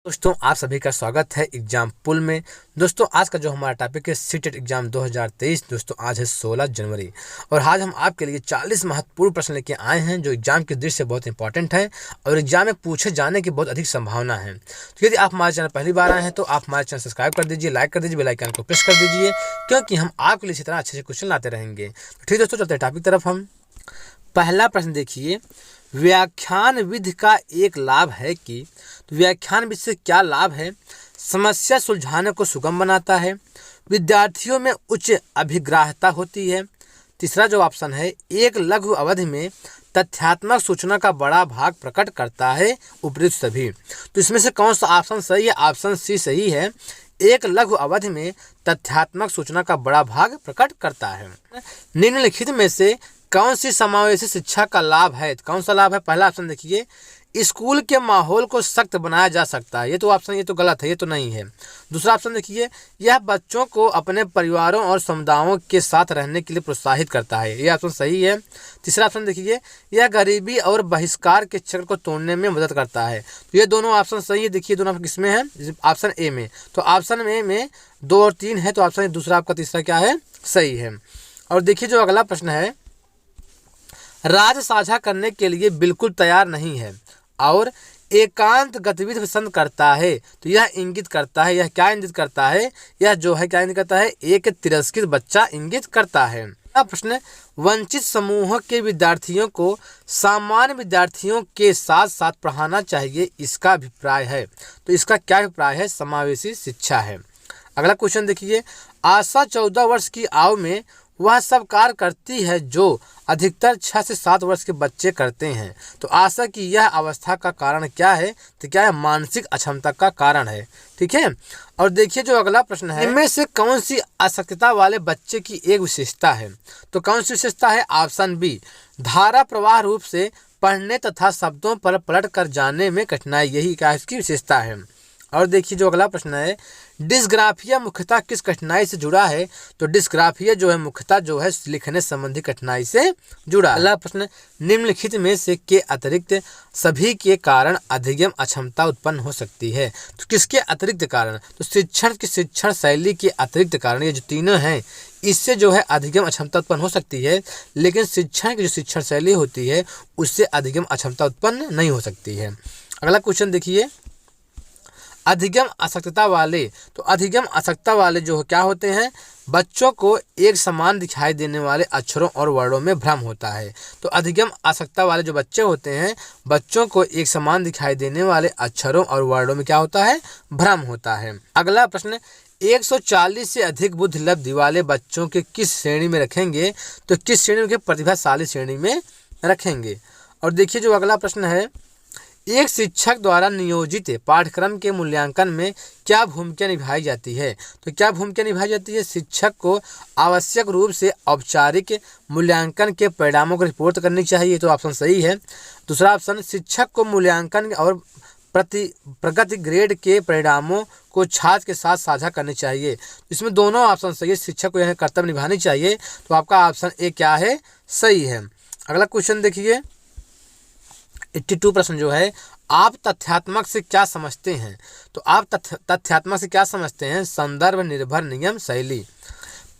दोस्तों आप सभी का स्वागत है एग्जाम पुल में। दोस्तों आज का जो हमारा टॉपिक है सीटेट एग्जाम 2023। दोस्तों आज है 16 जनवरी और आज हम आपके लिए 40 महत्वपूर्ण प्रश्न लेके आए हैं जो एग्जाम की दृष्टि से बहुत इंपॉर्टेंट है और एग्जाम में पूछे जाने की बहुत अधिक संभावना है। तो यदि आप हमारे चैनल पहली बार आए हैं तो आप हमारे चैनल सब्सक्राइब कर दीजिए, लाइक कर दीजिए, बेल आइकन को प्रेस कर दीजिए, क्योंकि हम आपके लिए इसी तरह अच्छे क्वेश्चन लाते रहेंगे। तो ठीक दोस्तों, चलते हैं टॉपिक तरफ। हम पहला प्रश्न देखिए, व्याख्यान विधि का एक लाभ है कि तो व्याख्यान विधि से क्या लाभ है? समस्या सुलझाने को सुगम बनाता है, विद्यार्थियों में उच्च अभिग्राह्यता होती है। तीसरा जो ऑप्शन है, एक लघु अवधि में तथ्यात्मक सूचना का बड़ा भाग प्रकट करता है, उपयुक्त सभी। तो इसमें से कौन सा ऑप्शन सही है? ऑप्शन सी सही है, एक लघु अवधि में तथ्यात्मक सूचना का बड़ा भाग प्रकट करता है। निम्नलिखित में से कौन सी समावेशी शिक्षा का लाभ है? कौन सा लाभ है? पहला ऑप्शन देखिए, स्कूल के माहौल को सख्त बनाया जा सकता है। ये तो गलत है, ये तो नहीं है। दूसरा ऑप्शन देखिए, यह बच्चों को अपने परिवारों और समुदायों के साथ रहने के लिए प्रोत्साहित करता है। ये ऑप्शन सही है। तीसरा ऑप्शन देखिए, यह गरीबी और बहिष्कार के चक्र को तोड़ने में मदद करता है। तो ये दोनों ऑप्शन सही है। देखिए दोनों किसमें है? ऑप्शन ए में। तो ऑप्शन ए में 2 और 3 है, तो ऑप्शन दूसरा आपका तीसरा क्या है? सही है। और देखिए जो अगला प्रश्न है, राज साझा करने के लिए बिल्कुल तैयार नहीं है और एकांत गतिविधि पसंद करता है। तो यह इंगित करता है, यह क्या इंगित करता है? यह जो है क्या इंगित करता है? एक तिरस्कृत बच्चा इंगित करता है। अगला प्रश्न, वंचित समूह के विद्यार्थियों को सामान्य विद्यार्थियों के साथ साथ पढ़ाना चाहिए, इसका अभिप्राय है। तो इसका क्या अभिप्राय है? समावेशी शिक्षा है। अगला क्वेश्चन देखिए, आशा 14 वर्ष की आयु में वह सब कार्य करती है जो अधिकतर 6 से 7 वर्ष के बच्चे करते हैं। तो आशा की यह अवस्था का कारण क्या है? तो क्या है? मानसिक अक्षमता का कारण है। ठीक है। और देखिए जो अगला प्रश्न है, इनमें से कौन सी अशक्तता वाले बच्चे की एक विशेषता है? तो कौन सी विशेषता है? ऑप्शन बी, धारा प्रवाह रूप से पढ़ने तथा शब्दों पर पलट कर जाने में कठिनाई, यही क्या इसकी विशेषता है। और देखिए जो अगला प्रश्न है, डिस्ग्राफिया मुख्यतः किस कठिनाई से जुड़ा है? तो डिस्ग्राफिया जो है मुख्यतः जो है लिखने संबंधी कठिनाई से जुड़ा। अगला प्रश्न, निम्नलिखित में से के अतिरिक्त सभी के कारण अधिगम अक्षमता उत्पन्न हो सकती है। तो किसके अतिरिक्त कारण? तो शिक्षण शैली के अतिरिक्त कारण, ये जो तीनों हैं इससे जो है अधिगम अक्षमता उत्पन्न हो सकती है, लेकिन शिक्षण की जो शिक्षण शैली होती है उससे अधिगम अक्षमता उत्पन्न नहीं हो सकती है। अगला क्वेश्चन देखिए, अधिगम अशक्तता वाले। तो अधिगम अशक्तता वाले जो क्या होते हैं? बच्चों को एक समान दिखाई देने वाले अक्षरों और वर्णों में भ्रम होता है। तो अधिगम अशक्तता वाले जो बच्चे होते हैं, बच्चों को एक समान दिखाई देने वाले अक्षरों और वर्णों में क्या होता है? भ्रम होता है। अगला प्रश्न, 140 से अधिक बुद्धि लब्धि वाले बच्चों के किस श्रेणी में रखेंगे? तो किस श्रेणी में? प्रतिभाशाली श्रेणी में रखेंगे। और देखिए जो अगला प्रश्न है, एक शिक्षक द्वारा नियोजित पाठ्यक्रम के मूल्यांकन में क्या भूमिका निभाई जाती है? तो क्या भूमिका निभाई जाती है? शिक्षक को आवश्यक रूप से औपचारिक मूल्यांकन के परिणामों को रिपोर्ट करनी चाहिए। तो ऑप्शन सही है। दूसरा ऑप्शन, शिक्षक को मूल्यांकन और प्रगति ग्रेड के परिणामों को छात्र के साथ साझा करनी चाहिए। इसमें दोनों ऑप्शन सही है, शिक्षक को यह कर्तव्य निभानी चाहिए। तो आपका ऑप्शन ए क्या है? सही है। अगला क्वेश्चन देखिए, 82 प्रश्न जो है, आप तथ्यात्मक से क्या समझते हैं? तो आप तथ्यात्मक से क्या समझते हैं? संदर्भ निर्भर नियम शैली।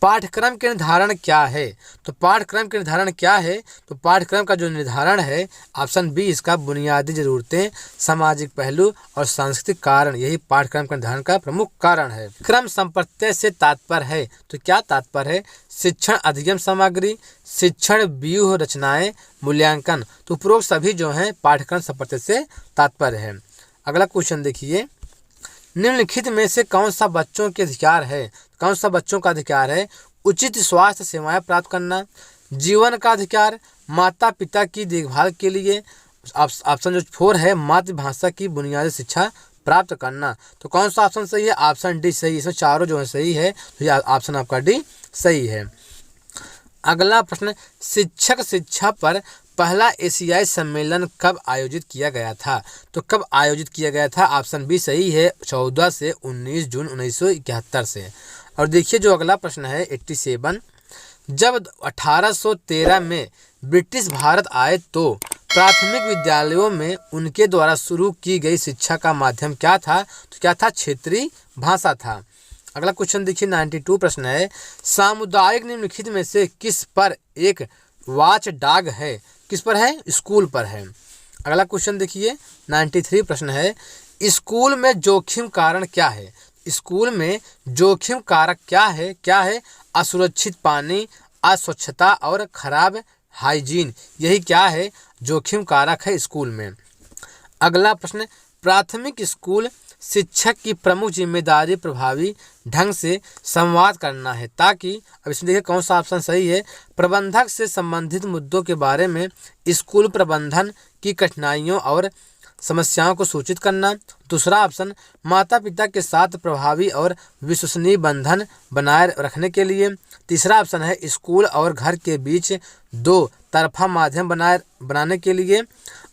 पाठ्यक्रम के निर्धारण क्या है? तो पाठ्यक्रम के निर्धारण क्या है? तो पाठ्यक्रम का जो निर्धारण है, ऑप्शन बी, इसका बुनियादी जरूरतें, सामाजिक पहलू और सांस्कृतिक कारण, यही पाठ्यक्रम के निर्धारण का प्रमुख कारण है। क्रम संप्रत्यय से तात्पर्य है। तो क्या तात्पर्य है? शिक्षण अधिगम सामग्री, शिक्षण व्यूह रचनाएं, मूल्यांकन। तो उपरोक्त सभी जो हैं पाठ्यक्रम संप्रत्यय से तात्पर्य है। अगला क्वेश्चन देखिए, निम्नलिखित में से कौन सा बच्चों के अधिकार है? कौन सा बच्चों का अधिकार है? उचित स्वास्थ्य सेवाएं प्राप्त करना, जीवन का अधिकार, माता पिता की देखभाल के लिए। ऑप्शन जो 4 है, मातृभाषा की बुनियादी शिक्षा प्राप्त करना। तो कौन सा ऑप्शन सही है? ऑप्शन डी सही। इसमें चारों जो है सही है, तो ये ऑप्शन आपका डी सही है। अगला प्रश्न, शिक्षक शिक्षा पर पहला एशियाई सम्मेलन कब आयोजित किया गया था? तो कब आयोजित किया गया था? ऑप्शन बी सही है, 14 से 19 जून 1971 से। और देखिए जो अगला प्रश्न है 87, जब 1813 में ब्रिटिश भारत आए तो प्राथमिक विद्यालयों में उनके द्वारा शुरू की गई शिक्षा का माध्यम क्या था? तो क्या था? क्षेत्रीय भाषा था। अगला क्वेश्चन देखिए 92 प्रश्न है, सामुदायिक निम्नलिखित में से किस पर एक वॉच डॉग है? किस पर है? स्कूल पर है। अगला क्वेश्चन देखिए 93 प्रश्न है, स्कूल में जोखिम कारण क्या है? स्कूल में जोखिम कारक क्या है? क्या है? असुरक्षित पानी, अस्वच्छता और खराब हाइजीन, यही क्या है? जोखिम कारक है स्कूल में। अगला प्रश्न, प्राथमिक स्कूल शिक्षक की प्रमुख जिम्मेदारी प्रभावी ढंग से संवाद करना है ताकि, अब इसमें देखिए कौन सा ऑप्शन सही है, प्रबंधक से संबंधित मुद्दों के बारे में स्कूल प्रबंधन की कठिनाइयों और समस्याओं को सूचित करना। दूसरा ऑप्शन, माता पिता के साथ प्रभावी और विश्वसनीय बंधन बनाए रखने के लिए। तीसरा ऑप्शन है स्कूल और घर के बीच दो तरफा माध्यम बनाने के लिए।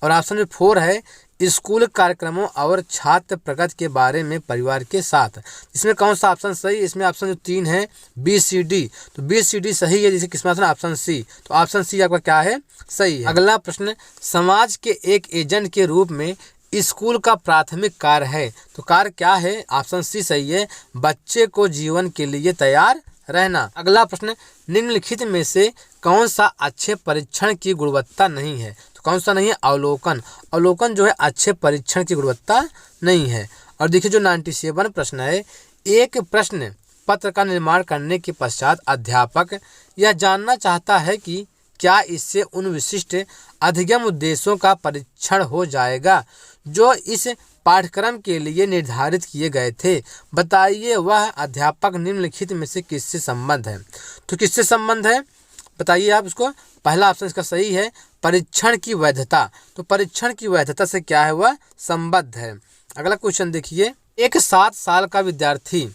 और ऑप्शन 4 है स्कूल कार्यक्रमों और छात्र प्रगति के बारे में परिवार के साथ। इसमें कौन सा ऑप्शन सही? इसमें ऑप्शन जो 3 है BCD, तो BCD सही है, जिसे किसमें ऑप्शन? Option C. तो ऑप्शन सी आपका क्या है? सही है। अगला प्रश्न, समाज के एक एजेंट के रूप में स्कूल का प्राथमिक कार्य है, तो कार्य क्या है? ऑप्शन सी सही है, बच्चे को जीवन के लिए तैयार रहना। अगला प्रश्न, निम्नलिखित में से कौन सा अच्छे परीक्षण की गुणवत्ता नहीं है? तो कौन सा नहीं है? अवलोकन। अवलोकन जो है अच्छे परीक्षण की गुणवत्ता नहीं है। और देखिए जो 97 प्रश्न है, एक प्रश्न पत्र का निर्माण करने के पश्चात अध्यापक यह जानना चाहता है कि क्या इससे उन विशिष्ट अधिगम उद्देश्यों का परीक्षण हो जाएगा जो इस पाठ्यक्रम के लिए निर्धारित किए गए थे। बताइए वह अध्यापक निम्नलिखित में से किससे संबंध है? तो किससे संबंध है बताइए आप इसको। पहला ऑप्शन इसका सही है, परीक्षण की वैधता। तो परीक्षण की वैधता से क्या है? वह संबद्ध है। अगला क्वेश्चन देखिए, एक 7 साल का विद्यार्थी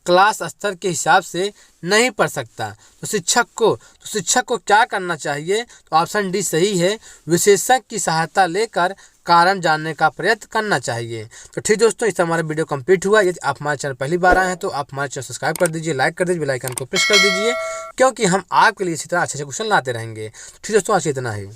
क्लास स्तर के हिसाब से नहीं पढ़ सकता, तो शिक्षक को क्या करना चाहिए? तो ऑप्शन डी सही है, विशेषज्ञ की सहायता लेकर कारण जानने का प्रयत्न करना चाहिए। तो ठीक दोस्तों, इस हमारा वीडियो कंप्लीट हुआ। यदि आप हमारे चैनल पहली बार आए हैं तो आप हमारे चैनल सब्सक्राइब कर दीजिए, लाइक कर दीजिए, बेल आइकन को प्रेस कर दीजिए, क्योंकि हम आपके लिए इसी तरह अच्छे क्वेश्चन लाते रहेंगे। ठीक दोस्तों, आज इतना ही।